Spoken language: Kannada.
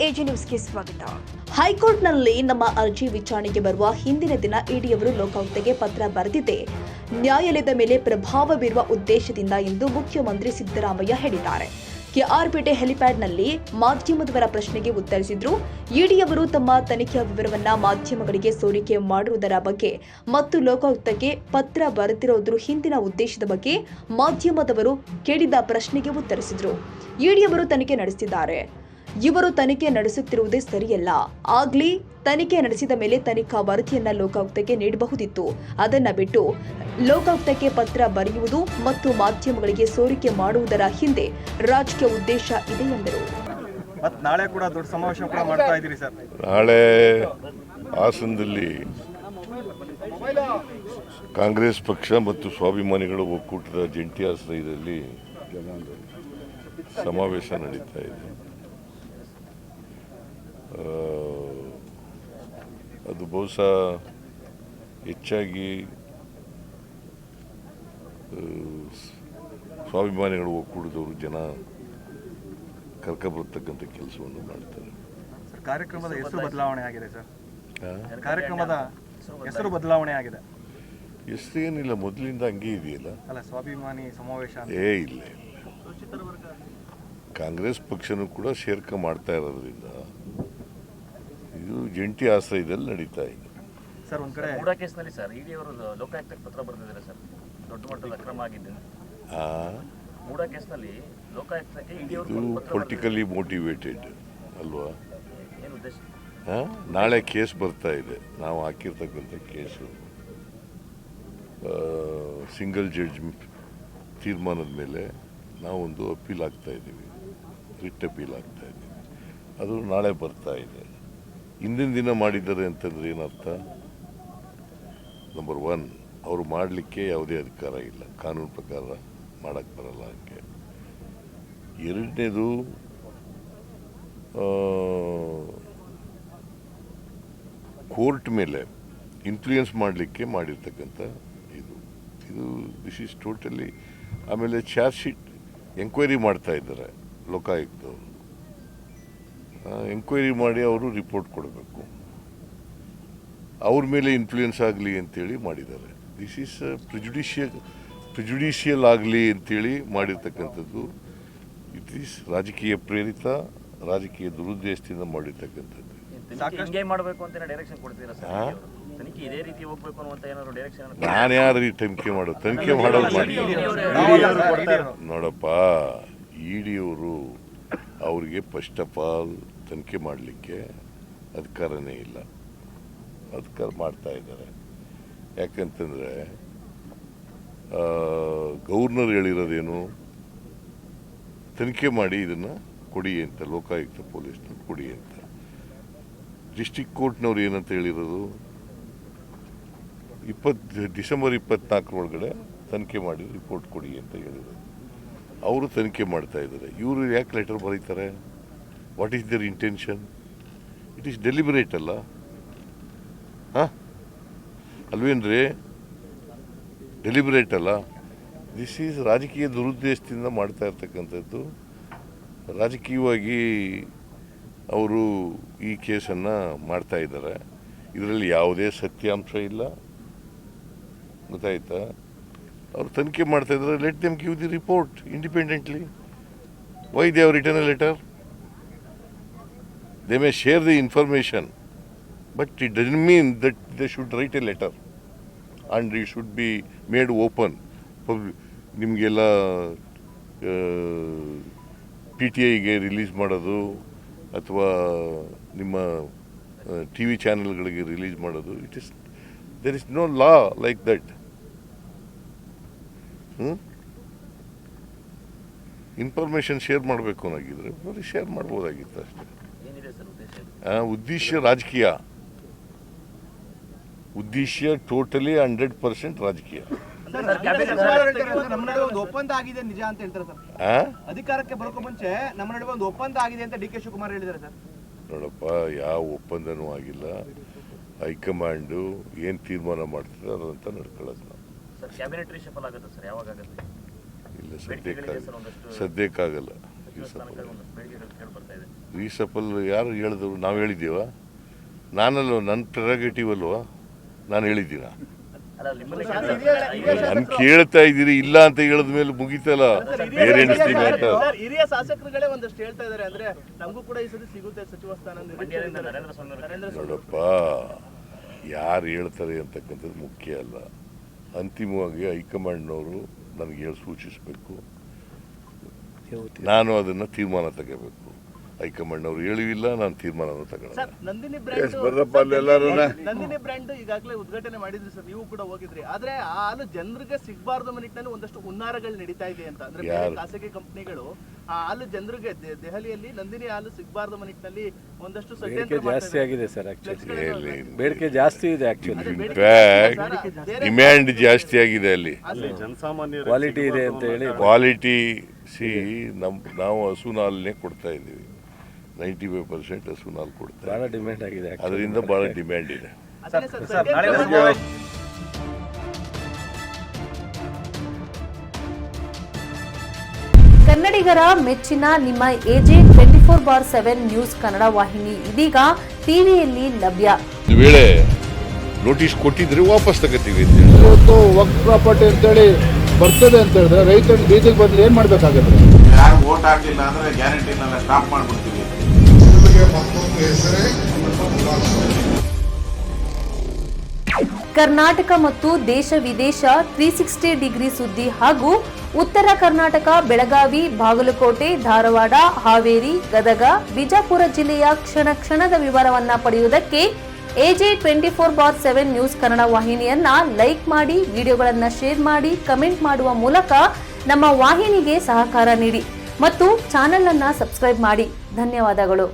ಎಜಿ ನ್ಯೂಸ್ಗೆ ಸ್ವಾಗತ. ಹೈಕೋರ್ಟ್ನಲ್ಲಿ ನಮ್ಮ ಅರ್ಜಿ ವಿಚಾರಣೆಗೆ ಬರುವ ಹಿಂದಿನ ದಿನ ಇಡಿಯವರು ಲೋಕಾಯುಕ್ತಗೆ ಪತ್ರ ಬರೆದಿದ್ದೇ ನ್ಯಾಯಾಲಯದ ಮೇಲೆ ಪ್ರಭಾವ ಬೀರುವ ಉದ್ದೇಶದಿಂದ ಎಂದು ಮುಖ್ಯಮಂತ್ರಿ ಸಿದ್ದರಾಮಯ್ಯ ಹೇಳಿದ್ದಾರೆ. ಕೆಆರ್ಪೇಟೆ ಹೆಲಿಪ್ಯಾಡ್ನಲ್ಲಿ ಮಾಧ್ಯಮದವರ ಪ್ರಶ್ನೆಗೆ ಉತ್ತರಿಸಿದ್ರು. ಇಡಿಯವರು ತಮ್ಮ ತನಿಖೆಯ ವಿವರವನ್ನ ಮಾಧ್ಯಮಗಳಿಗೆ ಸೋರಿಕೆ ಮಾಡುವುದರ ಬಗ್ಗೆ ಮತ್ತು ಲೋಕಾಯುಕ್ತಕ್ಕೆ ಪತ್ರ ಬರೆದಿರೋದ್ರ ಹಿಂದಿನ ಉದ್ದೇಶದ ಬಗ್ಗೆ ಮಾಧ್ಯಮದವರು ಕೇಳಿದ ಪ್ರಶ್ನೆಗೆ ಉತ್ತರಿಸಿದ್ರು. ಇಡಿಯವರು ತನಿಖೆ ನಡೆಸಿದ್ದಾರೆ. ಇವರು ತನಿಖೆ ನಡೆಸುತ್ತಿರುವುದೇ ಸರಿಯಲ್ಲ. ಆಗ್ಲಿ ತನಿಖೆ ನಡೆಸಿದ ಮೇಲೆ ತನಿಖಾ ವರದಿಯನ್ನ ಲೋಕಾಯುಕ್ತಕ್ಕೆ ನೀಡಬಹುದಿತ್ತು. ಅದನ್ನ ಬಿಟ್ಟು ಲೋಕಾಯುಕ್ತಕ್ಕೆ ಪತ್ರ ಬರೆಯುವುದು ಮತ್ತು ಮಾಧ್ಯಮಗಳಿಗೆ ಸೋರಿಕೆ ಮಾಡುವುದರ ಹಿಂದೆ ರಾಜಕೀಯ ಉದ್ದೇಶ ಇದೆ ಎಂದರು. ನಾಳೆ ಕೂಡ ದೊಡ್ಡ ಸಮಾವೇಶ ಕೂಡ ಮಾಡ್ತಾ ಇದ್ದೀರಿ ಸರ್. ನಾಳೆ ಹಾಸನದಲ್ಲಿ ಕಾಂಗ್ರೆಸ್ ಪಕ್ಷ ಮತ್ತು ಸ್ವಾಭಿಮಾನಿಗಳ ಒಕ್ಕೂಟದ ಜಂಟಿ ಆಶ್ರಯದಲ್ಲಿ ಸಮಾವೇಶ ನಡೀತಾ ಇದೆ. ಅದು ಬಹುಶಃ ಹೆಚ್ಚಾಗಿ ಸ್ವಾಭಿಮಾನಿಗಳ ಒಕ್ಕೂಟದವರು ಜನ ಕರ್ಕೊಬರ್ತಕ್ಕಂಥ ಕೆಲಸವನ್ನು ಮಾಡ್ತಾರೆ. ಕಾರ್ಯಕ್ರಮದ ಹೆಸರು ಬದಲಾವಣೆ ಆಗಿದೆ ಸರ್. ಕಾರ್ಯಕ್ರಮದ ಹೆಸರು ಬದಲಾವಣೆ ಆಗಿದೆ. ಹೆಸರೇನಿಲ್ಲ, ಮೊದಲಿಂದ ಹಂಗೆ ಇದೆಯಲ್ಲ. ಅಲ್ಲ, ಸ್ವಾಭಿಮಾನಿ ಸಮಾವೇಶ ಇಲ್ಲ. ಕಾಂಗ್ರೆಸ್ ಪಕ್ಷನೂ ಕೂಡ ಸೇರ್ಕೆ ಮಾಡ್ತಾ ಇರೋದ್ರಿಂದ ಇದು ಜಂಟಿ ಆಶ್ರಯದಲ್ಲಿ ನಡೀತಾ ಇದೆ. ಸರ್, ಒಂದ್ ಕಡೆ ಮೂಡಾ ಕೇಸ್ನಲ್ಲಿ ಸರ್ ಇಡಿ ಅವರು ಲೋಕಾಯುಕ್ತಕ್ಕೆ ಪತ್ರ ಬರೆದಿದ್ದಾರೆ ಸರ್. ದೊಡ್ಡ ಮಟ್ಟದ ಅಕ್ರಮ ಆಗಿದೆ. ಮೂಡಾ ಕೇಸ್ನಲ್ಲಿ ಲೋಕಾಯುಕ್ತಕ್ಕೆ ಇಡಿ ಅವರು ಪೊಲಿಟಿಕಲಿ ಮೋಟಿವೇಟೆಡ್ ಅಲ್ವಾ? ಏನು ಉದ್ದೇಶ? ನಾಳೆ ಕೇಸ್ ಬರ್ತಾ ಇದೆ. ನಾವು ಹಾಕಿರ್ತಕ್ಕಂಥ ಕೇಸು ಸಿಂಗಲ್ ಜಡ್ಜ್ ತೀರ್ಮಾನದ ಮೇಲೆ ನಾವೊಂದು ಅಪೀಲ್ ಆಗ್ತಾ ಇದ್ದೀವಿ, ರಿಟ್ ಅಪೀಲ್ ಆಗ್ತಾ ಇದ್ದೀವಿ. ಅದು ನಾಳೆ ಬರ್ತಾ ಇದೆ. ಹಿಂದಿನ ದಿನ ಮಾಡಿದ್ದಾರೆ ಅಂತಂದ್ರೆ ಏನರ್ಥ? ನಂಬರ್ 1, ಅವರು ಮಾಡಲಿಕ್ಕೆ ಯಾವುದೇ ಅಧಿಕಾರ ಇಲ್ಲ, ಕಾನೂನು ಪ್ರಕಾರ ಮಾಡೋಕ್ಕೆ ಬರಲ್ಲ. ಹಂಗೆ ಎರಡನೇದು, ಕೋರ್ಟ್ ಮೇಲೆ ಇನ್ಫ್ಲೂಯೆನ್ಸ್ ಮಾಡಲಿಕ್ಕೆ ಮಾಡಿರ್ತಕ್ಕಂಥ ಇದು ದಿಸ್ ಈಸ್ ಟೋಟಲಿ. ಆಮೇಲೆ ಚಾರ್ಜ್ ಶೀಟ್ ಎಂಕ್ವೈರಿ ಮಾಡ್ತಾ ಇದ್ದಾರೆ ಲೋಕಾಯುಕ್ತವರು. ಎಂಕ್ವೈರಿ ಮಾಡಿ ಅವರು ರಿಪೋರ್ಟ್ ಕೊಡಬೇಕು. ಅವ್ರ ಮೇಲೆ ಇನ್ಫ್ಲೂಯೆನ್ಸ್ ಆಗಲಿ ಅಂತೇಳಿ ಮಾಡಿದ್ದಾರೆ. ದಿಸ್ ಈಸ್ ಪ್ರಿಜುಡಿಷಿಯಲ್ ಆಗಲಿ ಅಂತೇಳಿ ಮಾಡಿರ್ತಕ್ಕಂಥದ್ದು. ಇಟ್ ಈಸ್ ರಾಜಕೀಯ ಪ್ರೇರಿತ, ರಾಜಕೀಯ ದುರುದ್ದೇಶದಿಂದ ಮಾಡಿರ್ತಕ್ಕಂಥದ್ದು. ಮಾಡಬೇಕು ಅಂತ ಡೈರೆಕ್ಷನ್ ಕೊಡ್ತೀರಾ ಸರ್? ತನಿಖೆ ಇದೇ ರೀತಿ ಹೋಗಬೇಕು ಅನ್ನುವಂತ ಏನಾದ್ರು ಡೈರೆಕ್ಷನ್? ನಾನು ಯಾರು ತನಿಖೆ ಮಾಡೋದು ಮಾಡಿ ನೋಡಪ್ಪ. ಇಡಿಯವರು ಅವ್ರಿಗೆ ಫಸ್ಟ್ ಆಫ್ ಆಲ್ ತನಿಖೆ ಮಾಡಲಿಕ್ಕೆ ಅಧಿಕಾರನೇ ಇಲ್ಲ. ಅಧಿಕಾರ ಮಾಡ್ತಾ ಇದ್ದಾರೆ. ಯಾಕಂತಂದರೆ ಗವರ್ನರ್ ಹೇಳಿರೋದೇನು? ತನಿಖೆ ಮಾಡಿ ಇದನ್ನು ಕೊಡಿ ಅಂತ, ಲೋಕಾಯುಕ್ತ ಪೊಲೀಸ್ನವ್ರು ಕೊಡಿ ಅಂತ. ಡಿಸ್ಟ್ರಿಕ್ಟ್ ಕೋರ್ಟ್ನವ್ರು ಏನಂತ ಹೇಳಿರೋದು? ಡಿಸೆಂಬರ್ 24 ಒಳಗಡೆ ತನಿಖೆ ಮಾಡಿ ರಿಪೋರ್ಟ್ ಕೊಡಿ ಅಂತ ಹೇಳಿದರು. ಅವರು ತನಿಖೆ ಮಾಡ್ತಾ ಇದ್ದಾರೆ. ಇವರು ಯಾಕೆ ಲೆಟರ್ ಬರೀತಾರೆ? What is their intention? It is deliberate ಅಲ್ಲ? ಅಲ್ವೇನ್ರಿ? ಡೆಲಿಬರೇಟ್ ಅಲ್ಲ? ದಿಸ್ ಈಸ್ ರಾಜಕೀಯ ದುರುದ್ದೇಶದಿಂದ ಮಾಡ್ತಾ ಇರ್ತಕ್ಕಂಥದ್ದು. ರಾಜಕೀಯವಾಗಿ ಅವರು ಈ ಕೇಸನ್ನು ಮಾಡ್ತಾ ಇದ್ದಾರೆ. ಇದರಲ್ಲಿ ಯಾವುದೇ ಸತ್ಯಾಂಶ ಇಲ್ಲ, ಗೊತ್ತಾಯ್ತಾ? ಅವರು ತನಿಖೆ ಮಾಡ್ತಾ ಇದ್ದಾರೆ. Let them give the report independently. Why they have written a letter? They may share the information, but it doesn't mean that they should write a letter and it should be made open. ನಿಮಗೆಲ್ಲ PTIಗೆ ರಿಲೀಸ್ ಮಾಡೋದು ಅಥವಾ ನಿಮ್ಮ TV ಚಾನೆಲ್ಗಳಿಗೆ ರಿಲೀಸ್ ಮಾಡೋದು, there is no law like that. Information share ಮಾಡಬೇಕು ಅನ್ನೋಗಿದ್ರೆ ಬರೀ ಶೇರ್ ಮಾಡ್ಬೋದಾಗಿತ್ತು ಅಷ್ಟೇ. ಉದ್ದೇಶ ರಾಜಕೀಯ, ಉದ್ದೇಶ ಟೋಟಲಿ 100% ರಾಜಕೀಯ. ನಮ್ಮ ನಡುವೆ ಒಂದು ಒಪ್ಪಂದ ಆಗಿದೆ ನಿಜ ಅಂತ ಹೇಳ್ತಾರೆ ಸರ್. ಅಧಿಕಾರಕ್ಕೆ ಬರೋಕೆ ಮುಂಚೆ ನಮ್ಮ ನಡುವೆ ಒಂದು ಒಪ್ಪಂದ ಆಗಿದೆ ಅಂತ DK ಶಿವಕುಮಾರ್ ಹೇಳಿದ್ದಾರೆ ಸರ್. ನೋಡಪ್ಪ, ಯಾವ ಒಪ್ಪಂದನೂ ಆಗಿಲ್ಲ. ಹೈಕಮಾಂಡು ಏನು ತೀರ್ಮಾನ ಮಾಡ್ತಾರೆ ಅದಂತ ನಡ್ಕೊಳ್ಳೋದು ನಾವು. ಕ್ಯಾಬಿನೆಟ್ ರಿಷಫಲ್ ಆಗುತ್ತೆ ಸರ್? ಯಾವಾಗ ಆಗುತ್ತೆ? ಇಲ್ಲ, ಸದ್ಯಕ್ಕಾಗಲ್ಲ. ಸಚಿವ ಸ್ಥಾನಕ್ಕಾಗಿ ಒಂದಷ್ಟು ಬೇಡಿಕೆಗಳು ಕೇಳಿ ಬರ್ತಾ ಇದೆ. ರೀಸಪಲ್ ಯಾರು ಹೇಳಿದ್ರು? ನಾವು ಹೇಳಿದ್ದೀವ? ನಾನಲ್ವ, ನನ್ನ ಪ್ರೆರಗೇಟಿವ್ ಅಲ್ವಾ? ನಾನು ಹೇಳಿದ್ದೀನ? ಅಲ್ಲ, ನಿಮ್ಮಲ್ಲಿ ನಾನು ಕೇಳ್ತಾ ಇದ್ದೀರಿ, ಇಲ್ಲ ಅಂತ ಹೇಳಿದ ಮೇಲೆ ಮುಗಿತಲ್ಲ. ಬೇರೆ ಮ್ಯಾಟರ್. ಹಿರಿಯ ಶಾಸಕರುಗಳೇ ಒಂದಷ್ಟು ಹೇಳ್ತಾ ಇದಾರೆ, ಅಂದ್ರೆ ನಮಗೂ ಕೂಡ ಈ ಸತಿ ಸಿಗುತ್ತೆ ಸಚಿವ ಸ್ಥಾನ ಅಂತ. ಮಂಡ್ಯದಿಂದ ನರೇಂದ್ರ ಸ್ವಾಮಿ ನೋಡಪ್ಪ, ಯಾರು ಹೇಳ್ತಾರೆ ಅಂತಕ್ಕಂಥದ್ದು ಮುಖ್ಯ ಅಲ್ಲ. ಅಂತಿಮವಾಗಿ ಹೈಕಮಾಂಡ್ನವರು ನನಗೆ ಸೂಚಿಸಬೇಕು, ನಾನು ಅದನ್ನು ತೀರ್ಮಾನ ತಗೋಬೇಕು. ಹೈಕಮಾಂಡ್ನವರು ಹೇಳಿಲ್ಲ, ನಾನು ತೀರ್ಮಾನ ತಗೊಳ್ಳಲ್ಲ. ನಂದಿನಿ ಬ್ರ್ಯಾಂಡ್ ಈಗಾಗಲೇ ಉದ್ಘಾಟನೆ ಮಾಡಿದ್ರಿ ಸರ್, ನೀವು ಕೂಡ ಹೋಗಿದ್ರಿ. ಆದ್ರೆ ಆ ಹಾಲು ಜನರಿಗೆ ಸಿಗಬಾರ್ದು ನಿಟ್ಟಿನಲ್ಲಿ ಒಂದಷ್ಟು ಹುನ್ನಾರಗಳು ನಡೀತಾ ಇದೆ ಅಂತ, ಅಂದ್ರೆ ಬೇರೆ ಖಾಸಗಿ ಕಂಪನಿಗಳು ಆ ಹಾಲು ಜನರಿಗೆ ದೆಹಲಿಯಲ್ಲಿ ನಂದಿನಿ ಹಾಲು ಸಿಗಬಾರ್ದು ನಿಟ್ಟಿನಲ್ಲಿ ಒಂದಷ್ಟು ಷಡ್ಯಂತ್ರ ಜಾಸ್ತಿ ಆಗಿದೆ ಸರ್. ಆಕ್ಚುಲಿ ಬೇಡಿಕೆ ಜಾಸ್ತಿ ಇದೆ. ಆಕ್ಚುಲಿ ಡಿಮ್ಯಾಂಡ್ ಜಾಸ್ತಿ ಆಗಿದೆ ಅಲ್ಲಿ. ಕ್ವಾಲಿಟಿ ಇದೆ ಅಂತ ಹೇಳಿ ಕ್ವಾಲಿಟಿ ನಾವು ಹಸುನ ಹಾಲನ್ನೇ ಕೊಡ್ತಾ ಇದ್ದೀವಿ. 95% ಹಸುನ ಹಾಲು ಕೊಡ್ತಾ ಬಹಳ ಡಿಮ್ಯಾಂಡ್ ಆಗಿದೆ. ಅದರಿಂದ ಬಹಳ ಡಿಮ್ಯಾಂಡ್ ಇದೆ. ಕನ್ನಡಿಗರ ಮೆಚ್ಚಿನ ನಿಮ್ಮ AJ 24/7 ನ್ಯೂಸ್ ಕನ್ನಡ ವಾಹಿನಿ ಇದೀಗ ಟಿವಿಯಲ್ಲಿ ಲಭ್ಯ. ಒಂದು ವೇಳೆ ನೋಟಿಸ್ ಕೊಟ್ಟಿದ್ರೆ ವಾಪಸ್ ತಗೋತೀವಿ ಅಂತ ಹೇಳಿ. ಇವತ್ತು ವಕ್ಫ್ ಪ್ರಾಪರ್ಟಿ ಅಂತೇಳಿ ಬರ್ತದೆ ಅಂತ ಹೇಳಿದ್ರೆ ರೈತರು ಬೀದಿಗೆ ಬಂದು ಏನ್ ಮಾಡ್ಬೇಕಾಗತ್ತೆ? ಯಾರು ವೋಟ್ ಹಾಕಿಲ್ಲ ಅಂದ್ರೆ ಗ್ಯಾರಂಟಿನೆಲ್ಲ ಸ್ಟಾಪ್ ಮಾಡ್ಬಿಡ್ತೀವಿ. ಕರ್ನಾಟಕ ಮತ್ತು ದೇಶ ವಿದೇಶ 360 ಡಿಗ್ರಿ ಸುದ್ದಿ ಹಾಗೂ ಉತ್ತರ ಕರ್ನಾಟಕ, ಬೆಳಗಾವಿ, ಬಾಗಲಕೋಟೆ, ಧಾರವಾಡ, ಹಾವೇರಿ, ಗದಗ, ಬಿಜಾಪುರ ಜಿಲ್ಲೆಯ ಕ್ಷಣ ಕ್ಷಣದ ವಿವರವನ್ನ ಪಡೆಯುವುದಕ್ಕೆ AJ 24/7 ನ್ಯೂಸ್ ಕನ್ನಡ ವಾಹಿನಿಯನ್ನ ಲೈಕ್ ಮಾಡಿ, ವಿಡಿಯೋಗಳನ್ನ ಶೇರ್ ಮಾಡಿ, ಕಮೆಂಟ್ ಮಾಡುವ ಮೂಲಕ ನಮ್ಮ ವಾಹಿನಿಗೆ ಸಹಕಾರ ನೀಡಿ ಮತ್ತು ಚಾನೆಲ್ ಅನ್ನ ಸಬ್ಸ್ಕ್ರೈಬ್ ಮಾಡಿ. ಧನ್ಯವಾದಗಳು.